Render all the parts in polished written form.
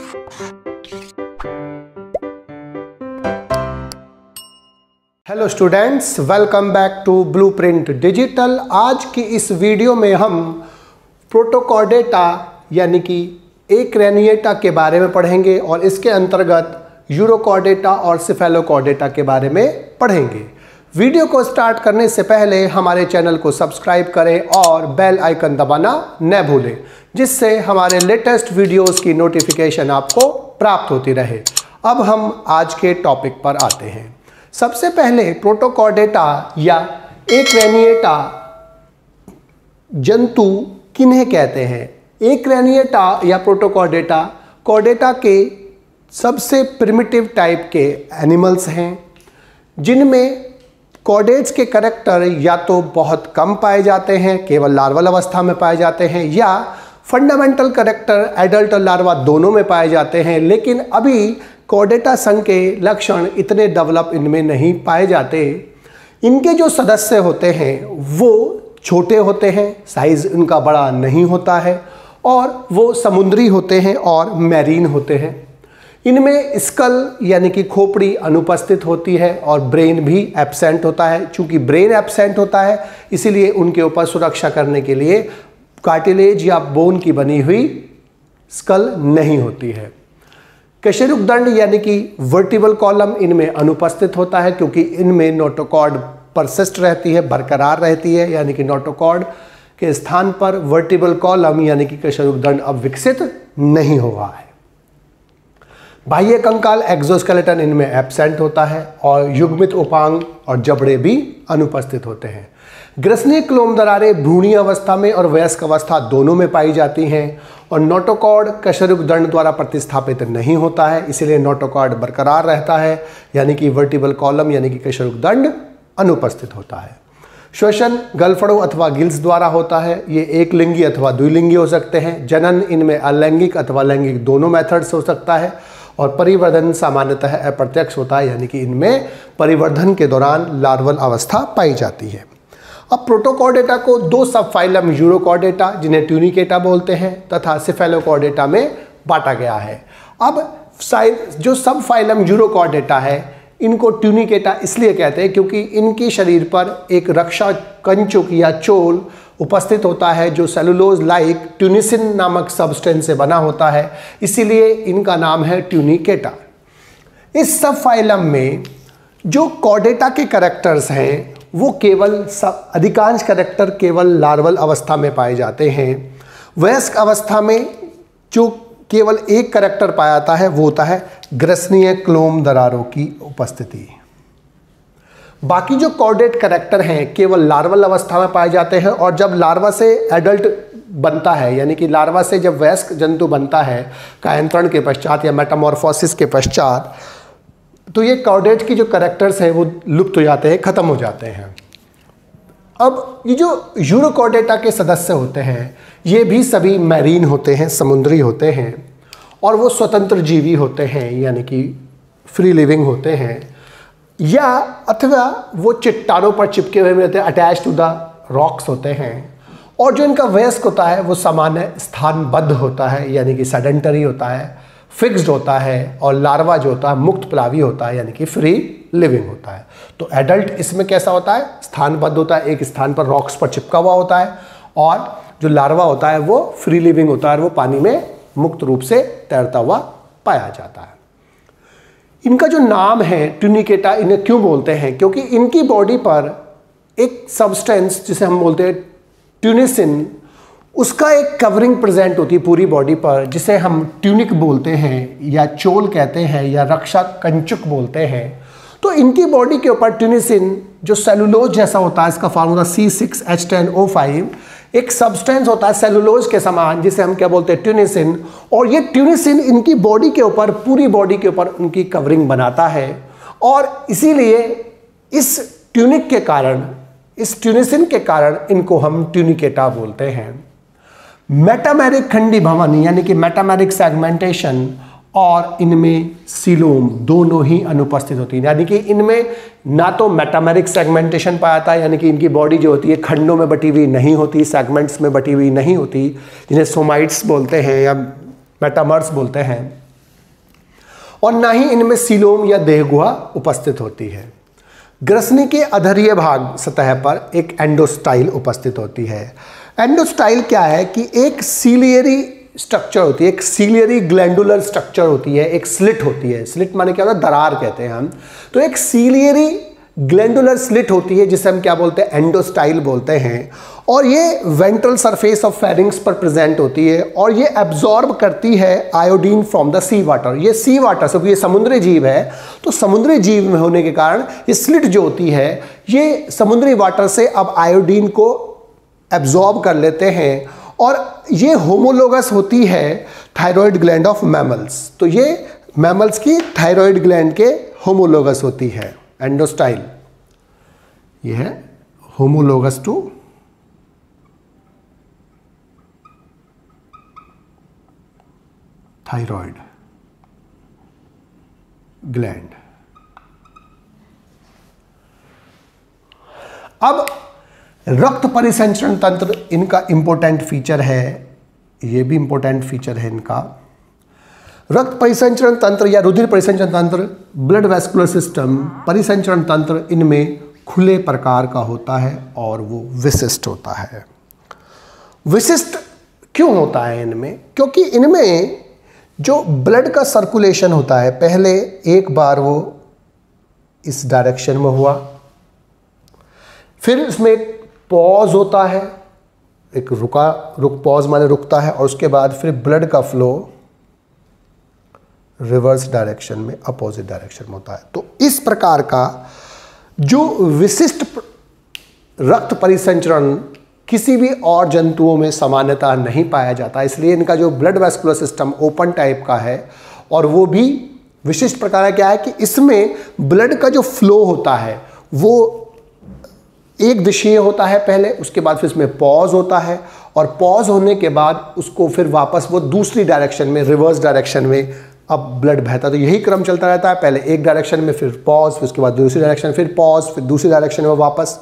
Hello students, welcome back to Blueprint Digital. आज की इस वीडियो में हम प्रोटोकॉर्डेटा यानी कि एक्रैनिएटा के बारे में पढ़ेंगे और इसके अंतर्गत यूरोकॉर्डेटा और सिफेलोकॉर्डेटा के बारे में पढ़ेंगे। वीडियो को स्टार्ट करने से पहले हमारे चैनल को सब्सक्राइब करें और बेल आइकन दबाना न भूलें, जिससे हमारे लेटेस्ट वीडियोस की नोटिफिकेशन आपको प्राप्त होती रहे। अब हम आज के टॉपिक पर आते हैं। सबसे पहले प्रोटोकॉर्डेटा या एक्रैनिएटा जंतु किन्हें कहते हैं? एक्रैनिएटा या प्रोटोकॉर्डेटा कॉर्डेटा के सबसे प्रिमिटिव टाइप के एनिमल्स हैं, जिनमें कॉर्डेट्स के करैक्टर या तो बहुत कम पाए जाते हैं, केवल लार्वल अवस्था में पाए जाते हैं, या फंडामेंटल करैक्टर एडल्ट और लार्वा दोनों में पाए जाते हैं। लेकिन अभी कॉर्डेटा संघ के लक्षण इतने डेवलप इनमें नहीं पाए जाते। इनके जो सदस्य होते हैं वो छोटे होते हैं, साइज इनका बड़ा नहीं होता है, और वो समुद्री होते हैं और मैरीन होते हैं। इनमें स्कल यानी कि खोपड़ी अनुपस्थित होती है और ब्रेन भी एब्सेंट होता है। चूंकि ब्रेन एब्सेंट होता है इसीलिए उनके ऊपर सुरक्षा करने के लिए कार्टिलेज या बोन की बनी हुई स्कल नहीं होती है। कशेरुकदंड यानी कि वर्टिबल कॉलम इनमें अनुपस्थित होता है, क्योंकि इनमें नोटोकॉर्ड परसिस्ट रहती है, बरकरार रहती है, यानी कि नोटोकॉर्ड के स्थान पर वर्टिबल कॉलम यानी कि कशेरुकदंड अब विकसित नहीं हुआ है। बाह्य कंकाल एक्सोस्केलेटन इनमें एब्सेंट होता है और युग्मित उपांग और जबड़े भी अनुपस्थित होते हैं। ग्रसनीय क्लोम दरारें भ्रूणीय अवस्था में और वयस्क अवस्था दोनों में पाई जाती हैं और नोटोकॉर्ड कशेरुकदंड द्वारा प्रतिस्थापित नहीं होता है, इसीलिए नोटोकॉर्ड बरकरार रहता है, यानी कि वर्टिबल कॉलम यानी कि कशेरुकदंड अनुपस्थित होता है। श्वसन गलफड़ों अथवा गिल्स द्वारा होता है। ये एक लिंगी अथवा द्विलिंगी हो सकते हैं। जनन इनमें अलैंगिक अथवा लैंगिक दोनों मेथड्स हो सकता है और परिवर्धन सामान्यतः अप्रत्यक्ष होता है, यानी कि इनमें परिवर्धन के दौरान लार्वल अवस्था पाई जाती है। अब प्रोटोकॉर्डेटा को दो सब फाइलम यूरोकॉर्डेटा जिन्हें ट्यूनिकेटा बोलते हैं तथा सिफेलोकॉर्डेटा में बांटा गया है। अब जो सब फाइलम यूरोकॉर्डेटा है इनको ट्यूनिकेटा इसलिए कहते हैं क्योंकि इनके शरीर पर एक रक्षा कंचुक या चोल उपस्थित होता है जो सेलुलोज लाइक ट्यूनिसिन नामक सब्सटेंस से बना होता है, इसीलिए इनका नाम है ट्यूनिकेटा। इस सब फाइलम में जो कॉर्डेटा के करैक्टर्स हैं वो केवल अधिकांश करैक्टर केवल लार्वल अवस्था में पाए जाते हैं। वयस्क अवस्था में जो केवल एक करैक्टर पाया जाता है वो होता है ग्रसनीय क्लोम दरारों की उपस्थिति। बाकी जो कॉर्डेट करैक्टर हैं केवल लार्वल अवस्था में पाए जाते हैं और जब लार्वा से एडल्ट बनता है, यानी कि लार्वा से जब वयस्क जंतु बनता है कायांतरण के पश्चात या मेटामॉर्फोसिस के पश्चात, तो ये कॉर्डेट की जो करैक्टर्स हैं वो लुप्त हो जाते हैं, खत्म हो जाते हैं। अब ये जो यूरोकॉर्डेटा के सदस्य होते हैं ये भी सभी मैरीन होते हैं, समुद्री होते हैं, और वो स्वतंत्र जीवी होते हैं यानी कि फ्री लिविंग होते हैं, या अथवा वो चट्टानों पर चिपके हुए रहते हैं, अटैच टू द रॉक्स होते हैं। और जो इनका वयस्क होता है वो सामान्य स्थानबद्ध होता है, यानी कि सेडेंटरी होता है, फिक्स्ड होता है, और लार्वा जो होता है मुक्त प्लावी होता है, यानी कि फ्री लिविंग होता है। तो एडल्ट इसमें कैसा होता है? स्थानबद्ध होता है, एक स्थान पर रॉक्स पर चिपका हुआ होता है, और जो लार्वा होता है वो फ्री लिविंग होता है, वो पानी में मुक्त रूप से तैरता हुआ पाया जाता है। इनका जो नाम है ट्यूनिकेटा, इन्हें क्यों बोलते हैं? क्योंकि इनकी बॉडी पर एक सब्सटेंस जिसे हम बोलते हैं ट्यूनिसिन, उसका एक कवरिंग प्रेजेंट होती है पूरी बॉडी पर, जिसे हम ट्यूनिक बोलते हैं या चोल कहते हैं या रक्षा कंचुक बोलते हैं। तो इनकी बॉडी के ऊपर ट्यूनिसिन जो सेलुलोज जैसा होता है, इसका फार्मूला C6H10O5, एक सब्सटेंस होता है सेलुलोज के समान जिसे हम क्या बोलते हैं? ट्यूनिसिन। और ये ट्यूनिसिन इनकी बॉडी के ऊपर, पूरी बॉडी के ऊपर उनकी कवरिंग बनाता है, और इसीलिए इस ट्यूनिक के कारण, इस ट्यूनिसिन के कारण इनको हम ट्यूनिकेटा बोलते हैं। मेटामेरिक खंडी भवन यानी कि मेटामेरिक सेगमेंटेशन और इनमें सीलोम दोनों ही अनुपस्थित होती है, यानी कि इनमें ना तो मेटामेरिक सेगमेंटेशन पाया जाता है, यानी कि इनकी बॉडी जो होती है खंडों में बटी हुई नहीं होती, सेगमेंट्स में बटी हुई नहीं होती, जिन्हें सोमाइट्स बोलते हैं या मेटामर्स बोलते हैं, और ना ही इनमें सीलोम या देह गुहा उपस्थित होती है। ग्रसनी के अधरीय भाग सतह पर एक एंडोस्टाइल उपस्थित होती है। एंडोस्टाइल क्या है कि एक सीलियरी स्ट्रक्चर होती है, एक सीलियरी ग्लैंडुलर स्ट्रक्चर होती है, एक स्लिट होती है। स्लिट माने क्या होता है? दरार कहते हैं हम। तो एक सीलियरी ग्लैंडुलर स्लिट होती है जिसे हम क्या बोलते हैं? एंडोस्टाइल बोलते हैं। और ये वेंट्रल सरफेस ऑफ फेरिंग्स पर प्रेजेंट होती है और ये एब्जॉर्ब करती है iodine from the sea water. ये सी वाटर, क्योंकि ये समुद्री जीव है, तो समुद्री जीव में होने के कारण ये स्लिट जो होती है ये समुद्री वाटर से अब आयोडीन को एब्जॉर्ब कर लेते हैं और ये होमोलोगस होती है थायराइड ग्लैंड ऑफ मैमल्स। तो ये मैमल्स की थायराइड ग्लैंड के होमोलोगस होती है एंडोस्टाइल। ये है होमोलोगस टू थायराइड ग्लैंड। अब रक्त परिसंचरण तंत्र इनका इंपॉर्टेंट फीचर है, ये भी इंपॉर्टेंट फीचर है इनका। रक्त परिसंचरण तंत्र या रुधिर परिसंचरण तंत्र, ब्लड वेस्कुलर सिस्टम, परिसंचरण तंत्र इनमें खुले प्रकार का होता है और वो विशिष्ट होता है। विशिष्ट क्यों होता है इनमें? क्योंकि इनमें जो ब्लड का सर्कुलेशन होता है, पहले एक बार वो इस डायरेक्शन में हुआ, फिर इसमें एक पॉज होता है, एक रुक पॉज माने रुकता है, और उसके बाद फिर ब्लड का फ्लो रिवर्स डायरेक्शन में, अपोजिट डायरेक्शन में होता है। तो इस प्रकार का जो विशिष्ट रक्त परिसंचरण किसी भी और जंतुओं में सामान्यतः नहीं पाया जाता, इसलिए इनका जो blood vascular system open type का है और वो भी विशिष्ट प्रकार का क्या है कि इसमें ब्लड का जो फ्लो होता है वो एक दिशीय होता है पहले, उसके बाद फिर इसमें पॉज होता है और पॉज होने के बाद उसको फिर वापस वो दूसरी डायरेक्शन में, रिवर्स डायरेक्शन में अब ब्लड बहता है। तो यही क्रम चलता रहता है, पहले एक डायरेक्शन में, फिर पॉज, फिर उसके बाद दूसरी डायरेक्शन, फिर पॉज, फिर दूसरी डायरेक्शन में वापस।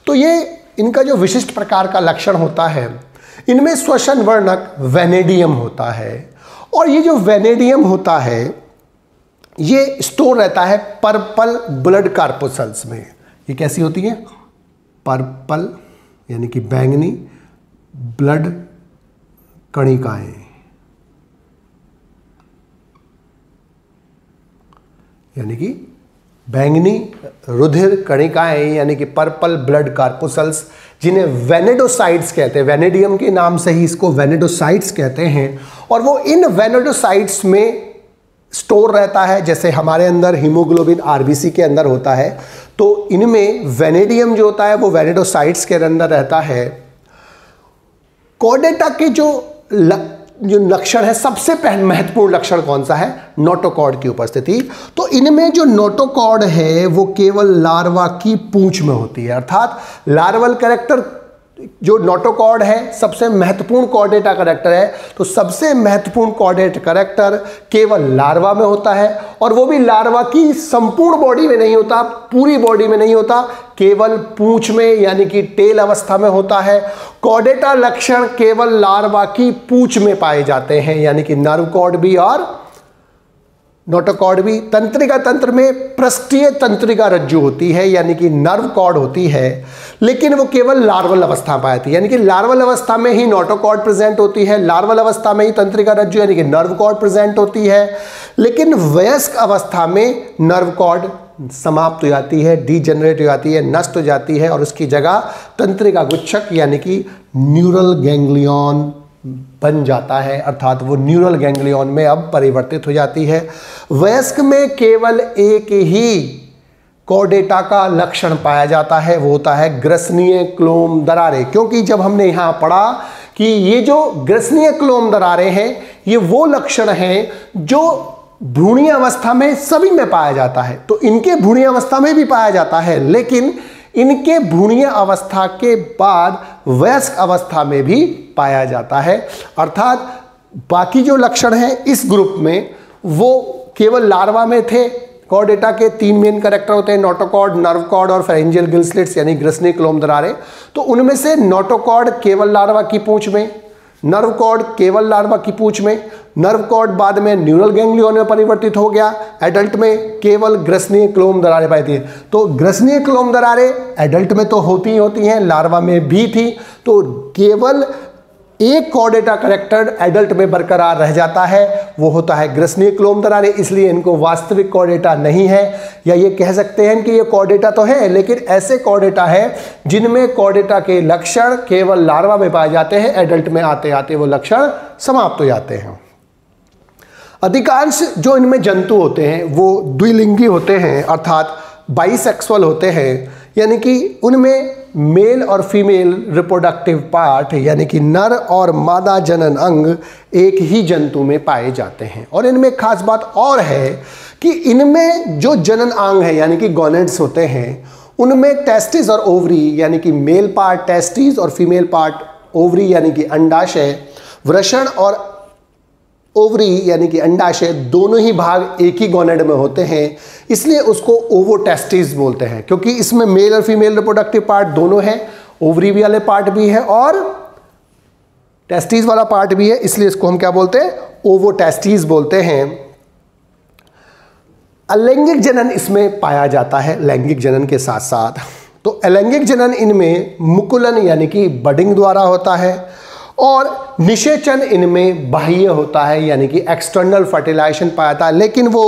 तो ये इनका जो विशिष्ट प्रकार का लक्षण होता है, इनमें श्वसन वर्णक वेनेडियम होता है और ये जो वेनेडियम होता है ये स्टोर रहता है पर्पल ब्लड कार्पोसल्स में। ये कैसी होती है? पर्पल यानी कि बैंगनी ब्लड कणिकाएं, यानी कि बैंगनी रुधिर कणिकाएं, यानी कि पर्पल ब्लड कार्पोसल्स, जिन्हें वेनेडोसाइट्स कहते हैं। वेनेडियम के नाम से ही इसको वेनेडोसाइट्स कहते हैं। और वो इन वेनेडोसाइट्स में स्टोर रहता है, जैसे हमारे अंदर हीमोग्लोबिन आरबीसी के अंदर होता है, तो इनमें वेनेडियम जो होता है वो वेनेडोसाइट्स के अंदर रहता है। कॉर्डेटा के जो लक्षण है, सबसे महत्वपूर्ण लक्षण कौन सा है? नोटोकॉर्ड की उपस्थिति। तो इनमें जो नोटोकॉर्ड है वो केवल लार्वा की पूंछ में होती है, अर्थात लार्वल कैरेक्टर जो नोटोकॉर्ड है सबसे महत्वपूर्ण कॉर्डेटा कैरेक्टर है। तो सबसे महत्वपूर्ण कॉर्डेटा कैरेक्टर केवल लार्वा में होता है और वो भी लार्वा की संपूर्ण बॉडी में नहीं होता, पूरी बॉडी में नहीं होता, केवल पूंछ में यानी कि टेल अवस्था में होता है। कॉर्डेटा लक्षण केवल लार्वा की पूंछ में पाए जाते हैं, यानी कि नर्व कॉर्ड भी और नोटोकॉर्ड भी। तंत्रिका तंत्र में पृष्ठीय तंत्रिका रज्जु होती है, यानी कि नर्व कॉर्ड होती है, लेकिन वो केवल लार्वल अवस्था में आती है, यानी कि लार्वल अवस्था में ही नोटोकॉर्ड प्रेजेंट होती है, लार्वल अवस्था में ही तंत्रिका रज्जु यानी कि नर्व कॉर्ड प्रेजेंट होती है। लेकिन वयस्क अवस्था में नर्व कॉर्ड समाप्त हो जाती है, डीजेनरेट हो जाती है, नष्ट हो जाती है और उसकी जगह तंत्रिका गुच्छक यानी कि न्यूरल गैंग्लियन बन जाता है, अर्थात वो न्यूरल गैंग्लियन में अब परिवर्तित हो जाती है। वयस्क में केवल एक ही कॉर्डेटा का लक्षण पाया जाता है, वो होता है ग्रसनीय क्लोम दरारें। क्योंकि जब हमने यहाँ पढ़ा कि ये जो ग्रसनीय क्लोम दरारें हैं ये वो लक्षण हैं जो भ्रूणीय अवस्था में सभी में पाया जाता है, तो इनके भ्रूणीय अवस्था में भी पाया जाता है, लेकिन इनके भ्रूणीय अवस्था के बाद वयस्क अवस्था में भी पाया जाता है। अर्थात बाकी जो लक्षण हैं इस ग्रुप में वो केवल लार्वा में थे। कॉर्डेटा के 3 मेन कैरेक्टर होते हैं, नोटोकॉर्ड, नर्व कॉर्ड और फेरेंजियल गिल स्लिट्स यानी ग्रसनीय क्लोम दरारें। तो उनमें से नोटोकॉर्ड केवल लार्वा की पूंछ में, नर्व कॉर्ड केवल लार्वा की पूंछ में, नर्व कॉर्ड बाद में न्यूरल गैंग्लियन में परिवर्तित हो गया। एडल्ट में केवल ग्रसनीय क्लोम दरारें पाई थी। तो ग्रसनीय क्लोम दरारें एडल्ट में तो होती ही होती हैं, लार्वा में भी थी। तो केवल एक कॉर्डेटा करेक्टर एडल्ट में बरकरार रह जाता है, वो होता है ग्रसनीय क्लोम दरारें। इसलिए इनको वास्तविक कॉर्डेटा नहीं है, या ये कह सकते हैं कि ये कॉर्डेटा तो है लेकिन ऐसे कॉर्डेटा है जिनमें कॉर्डेटा के लक्षण केवल लार्वा में पाए जाते हैं, एडल्ट में आते आते वो लक्षण समाप्त हो जाते हैं। अधिकांश जो इनमें जंतु होते हैं वो द्विलिंगी होते हैं, अर्थात बाइसेक्सुअल होते हैं, यानी कि उनमें मेल और फीमेल रिप्रोडक्टिव पार्ट यानी कि नर और मादा जनन अंग एक ही जंतु में पाए जाते हैं। और इनमें एक खास बात और है कि इनमें जो जनन अंग है यानी कि गोनेड्स होते हैं, उनमें टेस्टिस और ओवरी यानी कि मेल पार्ट टेस्टिस और फीमेल पार्ट ओवरी यानी कि अंडाशय, वृषण और ओवरी यानी कि अंडाशय दोनों ही भाग एक ही गोनेड में होते हैं, इसलिए उसको ओवोटेस्टिस बोलते हैं, क्योंकि इसमें मेल और फीमेल रिप्रोडक्टिव पार्ट दोनों हैं, ओवरी वाले पार्ट भी है और टेस्टिस वाला पार्ट भी है, इसलिए इसको हम क्या बोलते हैं, ओवोटेस्टिस बोलते हैं। अलैंगिक जनन इसमें पाया जाता है लैंगिक जनन के साथ साथ। तो अलैंगिक जनन इनमें मुकुलन यानी कि बडिंग द्वारा होता है, और निषेचन इनमें बाह्य होता है यानी कि एक्सटर्नल फर्टिलाइजेशन पाया जाता है, लेकिन वो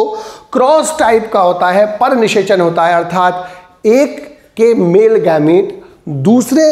क्रॉस टाइप का होता है, पर निषेचन होता है, अर्थात एक के मेल गैमेट दूसरे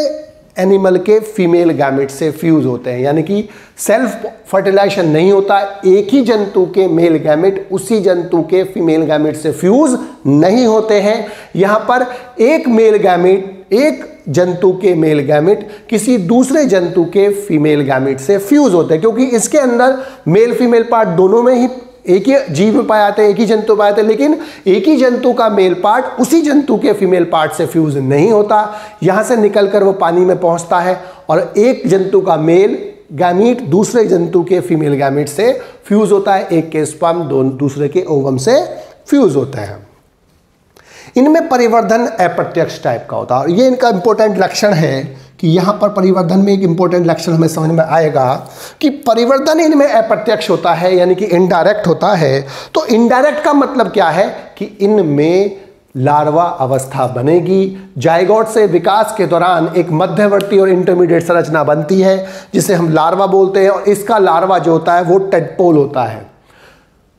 एनिमल के फीमेल गैमेट से फ्यूज होते हैं, यानी कि सेल्फ फर्टिलाइजेशन नहीं होता, एक ही जंतु के मेल गैमेट उसी जंतु के फीमेल गैमेट से फ्यूज नहीं होते हैं। यहाँ पर एक मेल गैमेट एक जंतु के मेल गैमेट किसी दूसरे जंतु के फीमेल गैमेट से फ्यूज होते हैं, क्योंकि इसके अंदर मेल फीमेल पार्ट दोनों में ही एक ही जीव में पाए जाते हैं, एक ही जंतु पाए जाते हैं, लेकिन एक ही जंतु का मेल पार्ट उसी जंतु के फीमेल पार्ट से फ्यूज नहीं होता। यहाँ से निकलकर वो पानी में पहुँचता है और एक जंतु का मेल गैमीट दूसरे जंतु के फीमेल गैमेट से फ्यूज होता है, एक के स्पर्म दूसरे के ओवम से फ्यूज होता है। इनमें परिवर्धन अप्रत्यक्ष टाइप का होता है, और ये इनका इंपॉर्टेंट लक्षण है कि यहाँ पर परिवर्धन में एक इंपॉर्टेंट लक्षण हमें समझ में आएगा कि परिवर्तन इनमें अप्रत्यक्ष होता है यानी कि इनडायरेक्ट होता है। तो इनडायरेक्ट का मतलब क्या है कि इनमें लार्वा अवस्था बनेगी, जाइगोट से विकास के दौरान एक मध्यवर्ती और इंटरमीडिएट संरचना बनती है जिसे हम लार्वा बोलते हैं, और इसका लार्वा जो होता है वो टेडपोल होता है।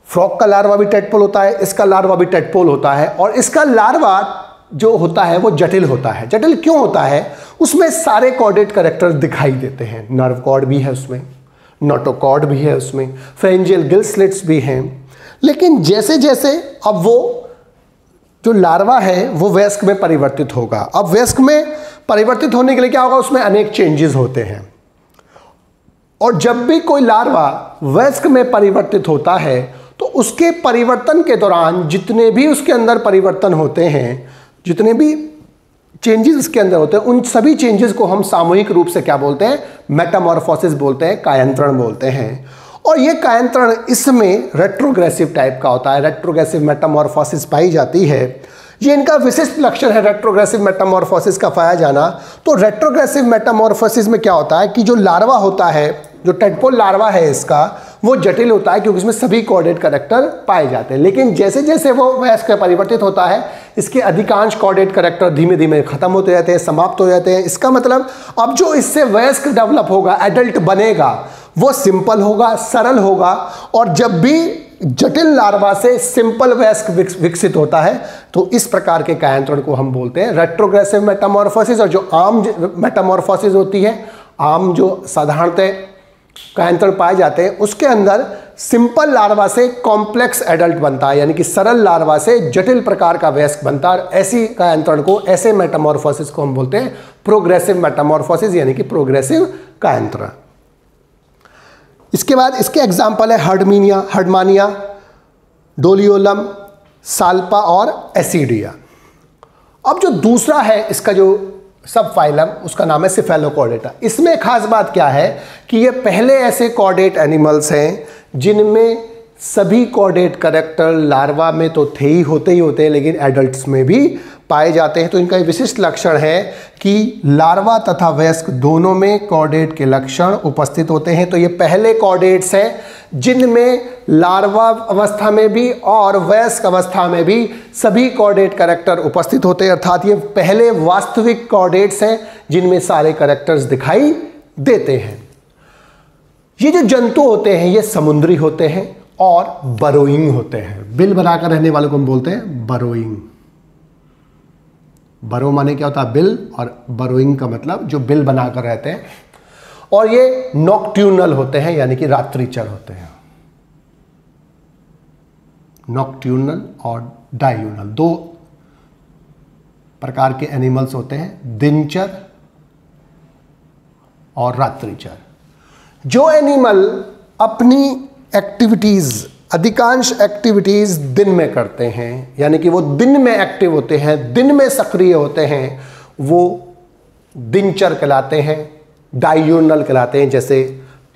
फ्रॉग का लार्वा भी टेडपोल होता है, इसका लार्वा भी टेडपोल होता है, और इसका लार्वा जो होता है वो जटिल होता है। जटिल क्यों होता है? उसमें सारे कॉर्डेट कैरेक्टर दिखाई देते हैं, नर्व कॉर्ड भी है उसमें, नोटोकॉर्ड भी है उसमें, फ्रेंजियल गिल स्लिट्स भी हैं। लेकिन जैसे जैसे अब वो जो लार्वा है वो वयस्क में परिवर्तित होगा। अब वयस्क में परिवर्तित होने के लिए क्या होगा, उसमें अनेक चेंजेस होते हैं, और जब भी कोई लार्वा वयस्क में परिवर्तित होता है तो उसके परिवर्तन के दौरान जितने भी उसके अंदर परिवर्तन होते हैं, जितने भी चेंजेस उसके अंदर होते हैं, उन सभी चेंजेस को हम सामूहिक रूप से क्या बोलते हैं, मेटामॉर्फोसिस बोलते हैं, कायांतरण बोलते हैं। और ये कायांतरण इसमें रेट्रोग्रेसिव टाइप का होता है, रेट्रोग्रेसिव मेटामॉर्फोसिस पाई जाती है। ये इनका विशिष्ट लक्षण है रेट्रोग्रेसिव मेटामॉर्फोसिस का पाया जाना। तो रेट्रोग्रेसिव मेटामॉर्फोसिस में क्या होता है कि जो लार्वा होता है, जो टेडपोल लार्वा है इसका, वो जटिल होता है क्योंकि इसमें सभी कॉर्डेट कैरेक्टर पाए जाते हैं। लेकिन जैसे जैसे वो वयस्क परिवर्तित होता है, इसके अधिकांश कॉर्डेट कैरेक्टर धीमे धीमे खत्म होते जाते हैं, समाप्त हो जाते हैं। इसका मतलब अब जो इससे वयस्क डेवलप होगा, एडल्ट बनेगा, वो सिंपल होगा, सरल होगा। और जब भी जटिल लार्वा से सिंपल वयस्क विकसित होता है तो इस प्रकार के कायांतरण को हम बोलते हैं रेट्रोग्रेसिव मेटामॉर्फोसिस। और जो आम मेटामॉर्फोसिस होती है, आम जो साधारणतः कायांतरण पाए जाते हैं, उसके अंदर सिंपल लार्वा से कॉम्प्लेक्स एडल्ट बनता है, यानी कि सरल लार्वा से जटिल प्रकार का वयस्क बनता है। ऐसी कायांतरण को, ऐसे मेटामॉर्फोसिस को हम बोलते हैं प्रोग्रेसिव मेटामॉर्फोसिस, यानी कि प्रोग्रेसिव कायांतरण। इसके बाद इसके एग्जाम्पल है हर्डमानिया, डोलियोलम, साल्पा और एसिडिया। अब जो दूसरा है इसका जो सब फाइलम, उसका नाम है सिफेलोकॉर्डेटा। इसमें खास बात क्या है कि ये पहले ऐसे कॉर्डेट एनिमल्स हैं जिनमें सभी कॉर्डेट कैरेक्टर लार्वा में तो ही होते हैं, लेकिन एडल्ट्स में भी पाए जाते हैं। तो इनका विशिष्ट लक्षण है कि लार्वा तथा वयस्क दोनों में कॉर्डेट के लक्षण उपस्थित होते हैं। तो ये पहले कॉर्डेट्स हैं जिनमें लार्वा अवस्था में भी और वयस्क अवस्था में भी सभी कॉर्डेट कैरेक्टर उपस्थित होते हैं, अर्थात ये पहले वास्तविक कॉर्डेट्स हैं जिनमें सारे कैरेक्टर्स दिखाई देते हैं। ये जो जंतु होते हैं ये समुद्री होते हैं और बरोइंग होते हैं। बिल बनाकर रहने वालों को हम बोलते हैं बरोइंग। बरो माने क्या होता है? बिल, और बरोइंग का मतलब जो बिल बनाकर रहते हैं। और ये नॉक्ट्यूनल होते हैं, यानी कि रात्रिचर होते हैं। नॉक्ट्यूनल और डायूनल दो प्रकार के एनिमल्स होते हैं, दिनचर और रात्रिचर। जो एनिमल अपनी एक्टिविटीज, अधिकांश एक्टिविटीज दिन में करते हैं, यानी कि वो दिन में एक्टिव होते हैं, दिन में सक्रिय होते हैं, वो दिनचर कहलाते हैं, डायूनल कहलाते हैं, जैसे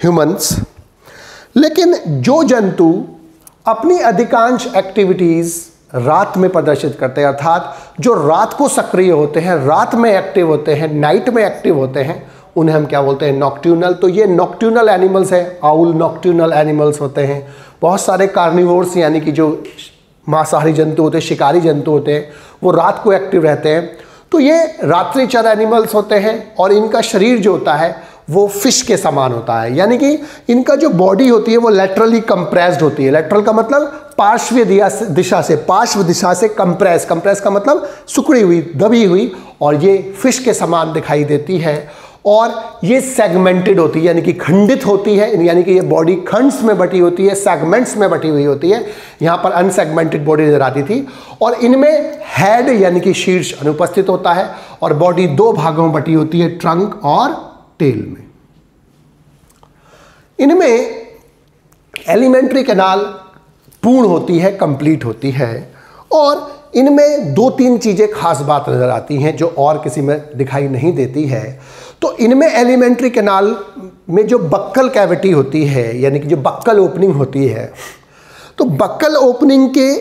ह्यूमंस। लेकिन जो जंतु अपनी अधिकांश एक्टिविटीज रात में प्रदर्शित करते हैं, अर्थात जो रात को सक्रिय होते हैं, रात में एक्टिव होते हैं, नाइट में एक्टिव होते हैं, उन्हें हम क्या बोलते हैं? नॉक्ट्यूनल। तो ये नॉक्ट्यूनल एनिमल्स हैं। आउल नॉक्ट्यूनल एनिमल्स होते हैं। बहुत सारे कार्निवोर्स, यानी कि जो मांसाहारी जंतु होते हैं, शिकारी जंतु होते हैं, वो रात को एक्टिव रहते हैं। तो ये रात्रिचर एनिमल्स होते हैं और इनका शरीर जो होता है वो फिश के समान होता है, यानी कि इनका जो बॉडी होती है वो लेटरली कंप्रेस्ड होती है। लेटरल का मतलब पार्श्व दिशा से कंप्रेस का मतलब सिकुड़ी हुई, दबी हुई, और ये फिश के समान दिखाई देती है। और ये सेगमेंटेड होती है, यानी कि खंडित होती है, यानी कि ये बॉडी खंड्स में बटी होती है, सेगमेंट्स में बटी हुई होती है। यहाँ पर अनसेगमेंटेड बॉडी नजर आती थी। और इनमें हेड यानी कि शीर्ष अनुपस्थित होता है और बॉडी दो भागों में बटी होती है, ट्रंक और टेल में। इनमें एलिमेंट्री कैनाल पूर्ण होती है, कंप्लीट होती है। और इनमें दो तीन चीजें खास बात नजर आती हैं जो और किसी में दिखाई नहीं देती है। तो इनमें एलिमेंट्री कैनाल में जो बक्कल कैविटी होती है, यानी कि जो बक्कल ओपनिंग होती है, तो बक्कल ओपनिंग के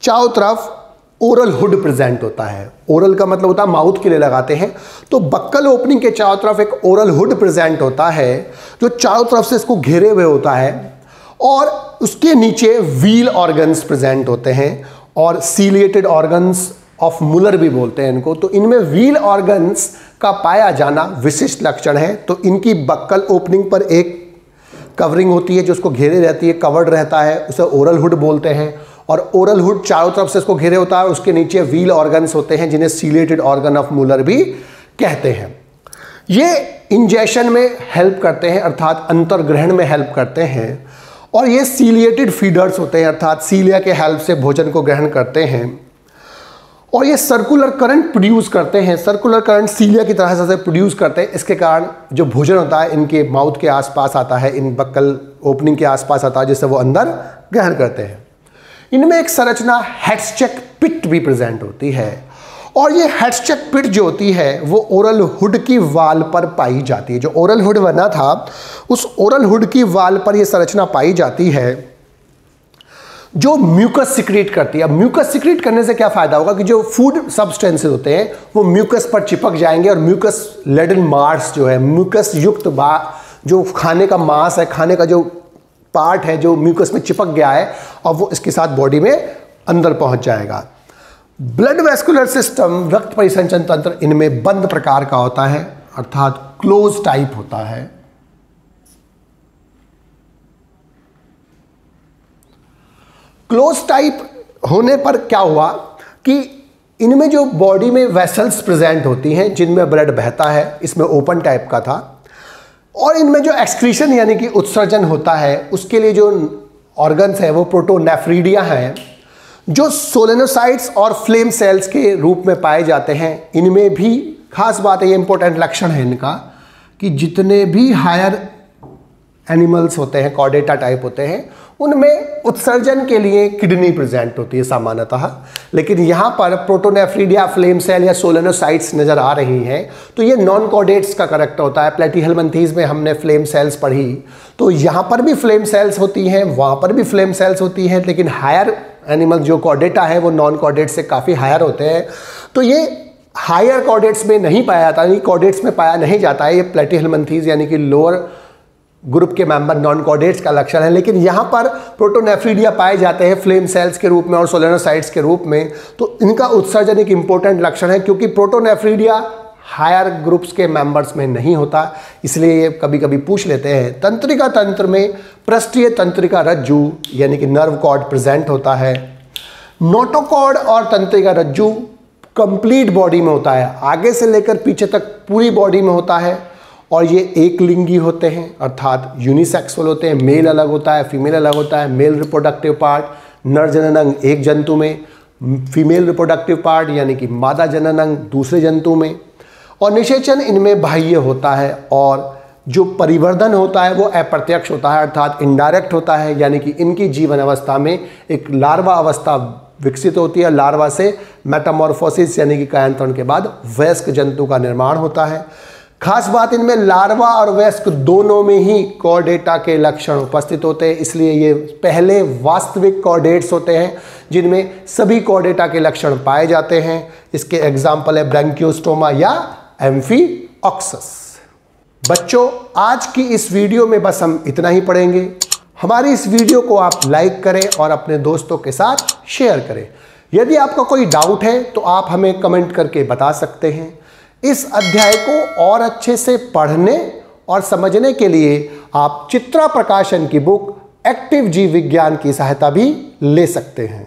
चारों तरफ ओरल हुड प्रेजेंट होता है। ओरल का मतलब होता है माउथ के लिए लगाते हैं। तो बक्कल ओपनिंग के चारों तरफ एक ओरल हुड प्रेजेंट होता है जो चारों तरफ से इसको घेरे हुए होता है, और उसके नीचे व्हील ऑर्गन्स प्रेजेंट होते हैं, और सीलिएटेड ऑर्गन्स ऑफ मुलर भी बोलते हैं इनको। तो इनमें व्हील ऑर्गन्स का पाया जाना विशिष्ट लक्षण है। तो इनकी बक्कल ओपनिंग पर एक कवरिंग होती है जो उसको घेरे रहती है, कवर्ड रहता है, उसे ओरल हुड बोलते हैं। और ओरल हुड चारों तरफ से इसको घेरे होता है, उसके नीचे व्हील ऑर्गन्स होते हैं जिन्हें सीलिएटेड ऑर्गन ऑफ मुलर भी कहते हैं। ये इंजेशन में हेल्प करते हैं, अर्थात अंतर्ग्रहण में हेल्प करते हैं। और ये सीलिएटेड फीडर्स होते हैं, अर्थात सीलिया के हेल्प से भोजन को ग्रहण करते हैं। और ये सर्कुलर करंट प्रोड्यूस करते हैं, सर्कुलर करंट सीलिया की तरह से प्रोड्यूस करते हैं। इसके कारण जो भोजन होता है इनके माउथ के आसपास आता है, इन बक्कल ओपनिंग के आसपास आता है, जिससे वो अंदर ग्रहण करते हैं। इनमें एक संरचना हेड्सचेक पिट भी प्रेजेंट होती है, और ये हेड्सचेक पिट जो होती है वो ओरल हुड की वाल पर पाई जाती है। जो ओरल हुड बना था उस ओरल हुड की वाल पर यह संरचना पाई जाती है जो म्यूकस सिक्रीट करती है। अब म्यूकस सिक्रीट करने से क्या फायदा होगा कि जो फूड सब्सटेंसेस होते हैं वो म्यूकस पर चिपक जाएंगे, और म्यूकस लेडन मास जो है, म्यूकस युक्त जो खाने का मांस है, खाने का जो पार्ट है जो म्यूकस में चिपक गया है, और वो इसके साथ बॉडी में अंदर पहुंच जाएगा। ब्लड वेस्कुलर सिस्टम, रक्त परिसंचरण तंत्र इनमें बंद प्रकार का होता है, अर्थात क्लोज टाइप होता है। क्लोज टाइप होने पर क्या हुआ कि इनमें जो बॉडी में वेसल्स प्रेजेंट होती हैं जिनमें ब्लड बहता है, इसमें ओपन टाइप का था। और इनमें जो एक्सक्रीशन यानी कि उत्सर्जन होता है उसके लिए जो ऑर्गन्स है वो प्रोटोनेफ्रीडिया हैं, जो सोलेनोसाइट्स और फ्लेम सेल्स के रूप में पाए जाते हैं। इनमें भी खास बात है, ये इंपॉर्टेंट लक्षण है इनका, कि जितने भी हायर एनिमल्स होते हैं, कॉर्डेटा टाइप होते हैं, उनमें उत्सर्जन के लिए किडनी प्रेजेंट होती है सामान्यतः। लेकिन यहाँ पर प्रोटोनेफ्रिडिया, फ्लेम सेल या सोलेनोसाइट्स नजर आ रही हैं, तो ये नॉन कॉर्डेट्स का करेक्टर होता है। प्लेटीहेल्मिन्थीज में हमने फ्लेम सेल्स पढ़ी, तो यहाँ पर भी फ्लेम सेल्स होती हैं, वहाँ पर भी फ्लेम सेल्स होती हैं, लेकिन हायर एनिमल जो कॉर्डेटा है वो नॉन कॉर्डेट्स से काफ़ी हायर होते हैं। तो ये हायर कॉर्डेट्स में नहीं पाया जाता, यानी कॉर्डेट्स में पाया नहीं जाता है। ये प्लेटीहेल्मिन्थीज यानी कि लोअर ग्रुप के मेंबर नॉन कॉर्डेट्स का लक्षण है। लेकिन यहाँ पर प्रोटोनेफ्रिडिया पाए जाते हैं फ्लेम सेल्स के रूप में और सोलेनोसाइट्स के रूप में, तो इनका उत्सर्जन एक इंपॉर्टेंट लक्षण है, क्योंकि प्रोटोनेफ्रिडिया हायर ग्रुप्स के मेंबर्स में नहीं होता, इसलिए ये कभी कभी पूछ लेते हैं। तंत्रिका तंत्र में पृष्ठीय तंत्रिका रज्जु यानी कि नर्व कॉर्ड प्रेजेंट होता है। नोटोकॉर्ड और तंत्रिका रज्जु कंप्लीट बॉडी में होता है, आगे से लेकर पीछे तक पूरी बॉडी में होता है, और ये एक लिंगी होते हैं, अर्थात यूनिसेक्सुअल होते हैं। मेल अलग होता है, फीमेल अलग होता है। मेल रिप्रोडक्टिव पार्ट नर जनन अंग एक जंतु में, फीमेल रिप्रोडक्टिव पार्ट यानी कि मादा जनन अंग दूसरे जंतु में, और निषेचन इनमें बाह्य होता है, और जो परिवर्धन होता है वो अप्रत्यक्ष होता है, अर्थात इनडायरेक्ट होता है, यानी कि इनकी जीवन अवस्था में एक लार्वा अवस्था विकसित होती है। लार्वा से मेटामॉर्फोसिस यानी कि कायांतरण के बाद वयस्क जंतु का निर्माण होता है। खास बात, इनमें लार्वा और वयस्क दोनों में ही कॉर्डेटा के लक्षण उपस्थित होते हैं, इसलिए ये पहले वास्तविक कॉर्डेट्स होते हैं जिनमें सभी कॉर्डेटा के लक्षण पाए जाते हैं। इसके एग्जाम्पल है ब्रैंकियोस्टोमा या एम्फीऑक्सस। बच्चों, आज की इस वीडियो में बस हम इतना ही पढ़ेंगे। हमारी इस वीडियो को आप लाइक करें और अपने दोस्तों के साथ शेयर करें। यदि आपका कोई डाउट है तो आप हमें कमेंट करके बता सकते हैं। इस अध्याय को और अच्छे से पढ़ने और समझने के लिए आप चित्रा प्रकाशन की बुक एक्टिव जीव विज्ञान की सहायता भी ले सकते हैं।